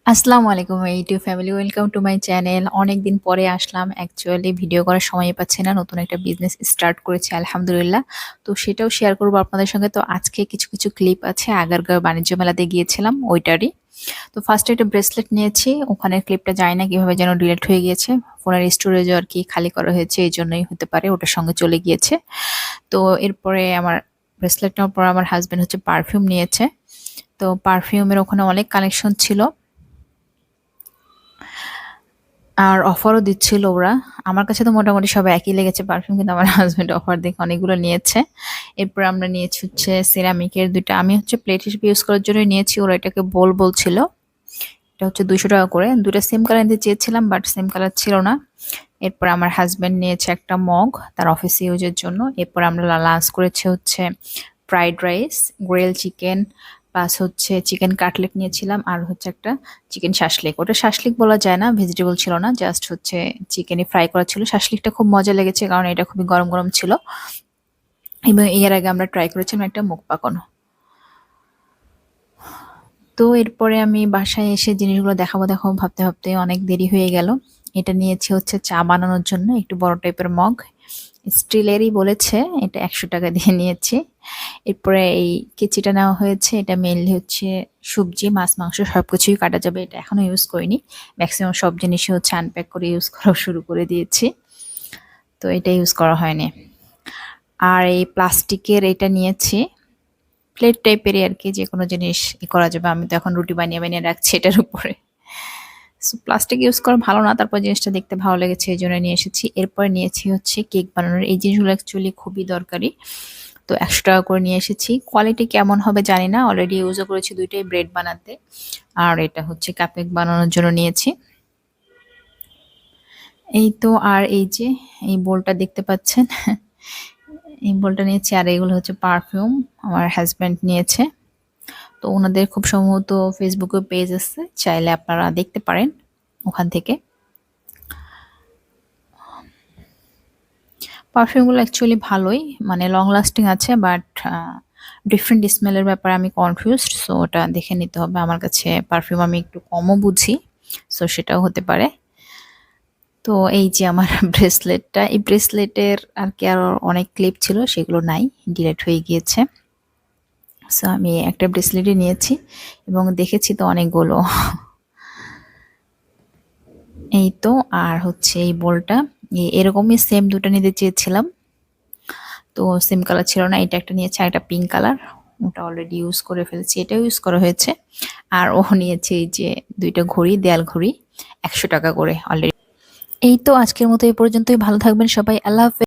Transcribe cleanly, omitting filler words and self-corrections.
আসসালামু আলাইকুম YouTube family, welcome to my channel. অনেকদিন পরে আসলাম। অ্যাকচুয়ালি ভিডিও করার সময় পাচ্ছি না। নতুন একটা বিজনেস স্টার্ট করেছি আলহামদুলিল্লাহ। তো সেটাও শেয়ার করবো আপনাদের সঙ্গে। তো আজকে কিছু ক্লিপ আছে। আগারগাঁও বাণিজ্য মেলাতে গিয়েছিলাম ওইটারই। তো ফার্স্টে একটা ব্রেসলেট নিয়েছি। ওখানে ক্লিপটা যায় না কিভাবে যেন ডিলিট হয়ে গিয়েছে। ফোনের স্টোরেজও আর কি খালি করা হয়েছে, এই জন্যই হতে পারে ওটার সঙ্গে চলে গিয়েছে। তো এরপরে আমার ব্রেসলেট নেওয়ার পর আমার হাজবেন্ড হচ্ছে পারফিউম নিয়েছে। তো পারফিউমের ওখানে অনেক কালেকশন ছিল আর অফারও দিচ্ছিল ওরা। আমার কাছে তো মোটামুটি সব একই লেগেছে পারফিউম, কিন্তু আমার হাসব্যান্ড অফার দেখে অনেকগুলো নিয়েছে। এরপর আমরা নিয়েছি হচ্ছে সিরামিকের দুইটা। আমি হচ্ছে প্লেট হিসেবে ইউজ করার জন্য নিয়েছি, ওরা এটাকে বোল বলছিল। এটা হচ্ছে 200 টাকা করে। দুইটা সেম কালার নিতে চেয়েছিলাম, বাট সেম কালার ছিল না। এরপর আমার হাজব্যান্ড নিয়েছে একটা মগ তার অফিস ইউজের জন্য। এরপর আমরা লাঞ্চ করেছি হচ্ছে fried rice, grill chicken, plus হচ্ছে চিকেন কাটলেট নিয়েছিলাম, আর হচ্ছে একটা চিকেন শাসলিক। ওটা শাসলিক বলা যায় না, ভেজিটেবল ছিল না, জাস্ট হচ্ছে চিকেনই ফ্রাই করা ছিল। শাসলিকটা খুব মজা লেগেছে কারণ এটা খুবই গরম গরম ছিল। এবং এর আগে আমরা ট্রাই করেছিলাম একটা মুগ পাকানো। তো এরপরে আমি বাসায় এসে জিনিসগুলো দেখাবো দেখাবো ভাবতে ভাবতে অনেক দেরি হয়ে গেল। এটা নিয়েছি হচ্ছে চা বানানোর জন্য একটু বড় টাইপের মগ, স্টিলেরই বলেছে। এটা 100 টাকা দিয়ে নিয়েছি। এরপরে এই কেচিটা নেওয়া হয়েছে, এটা মেনলি হচ্ছে সবজি মাছ মাংস সবকিছুই কাটা যাবে। এটা এখনো ইউজ করিনি, ম্যাক্সিমাম সব জিনিসই হচ্ছে আনপ্যাক করে ইউজ করা শুরু করে দিয়েছি। তো এটা ইউজ করা হয়নি। আর এই প্লাস্টিকের এটা নিয়েছি, প্লেট টাইপেরই আর কি, যে কোনো জিনিস করা যাবে। আমি তো এখন রুটি বানিয়ে বানিয়ে রাখছি এটার উপরে। সো প্লাস্টিক ইউজ করা ভালো না, তারপর জিনিসটা দেখতে ভালো লেগেছে এই জন্য নিয়ে এসেছি। এরপরে নিয়েছি হচ্ছে কেক বানানোর এই জিনিসগুলো, অ্যাকচুয়ালি খুবই দরকারি। তো 100 টাকা করে নিয়ে এসেছি। কোয়ালিটি কেমন হবে জানি না, অলরেডি ইউজও করেছি দুইটাই ব্রেড বানাতে। আর এটা হচ্ছে কাপকেক বানানোর জন্য নিয়েছি। এই তো, আর এই যে এই বোলটা দেখতে পাচ্ছেন এই বোলটা নিয়েছি। আর এগুলো হচ্ছে পারফিউম, আমার হাজব্যান্ড নিয়েছে। তো ওনাদের খুব সম্ভবত ফেসবুকে পেজ আছে, চাইলে আপনারা দেখতে পারেন ওখান থেকে। পারফিউমগুলো অ্যাকচুয়ালি ভালোই, মানে লং লাস্টিং আছে, বাট ডিফারেন্ট স্মেলের ব্যাপারে আমি কনফিউজড। সো ওটা দেখে নিতে হবে। আমার কাছে পারফিউম আমি একটু কমও বুঝি, সো সেটাও হতে পারে। তো এই যে আমার ব্রেসলেটটা, এই ব্রেসলেটের আর কি আরো অনেক ক্লিপ ছিল, সেগুলো নাই, ডিলেট হয়ে গিয়েছে। সো আমি একটা ব্রেসলেটই নিয়েছি এবং দেখেছি তো অনেকগুলো। এই তো, আর হচ্ছে এই বোলটা এরকমই সেম দুটো নিতে চেয়েছিলাম, তো সেম কালার ছিল না। এটা একটা নিয়েছে, আর একটা পিঙ্ক কালার, ওটা অলরেডি ইউজ করে ফেলেছি, এটাও ইউজ করা হয়েছে। আর ও নিয়েছে এই যে দুইটা ঘড়ি, দেয়াল ঘড়ি, 100 টাকা করে অলরেডি। এই তো, আজকের মতো এই পর্যন্তই। ভালো থাকবেন সবাই, আল্লাহ হাফেজ।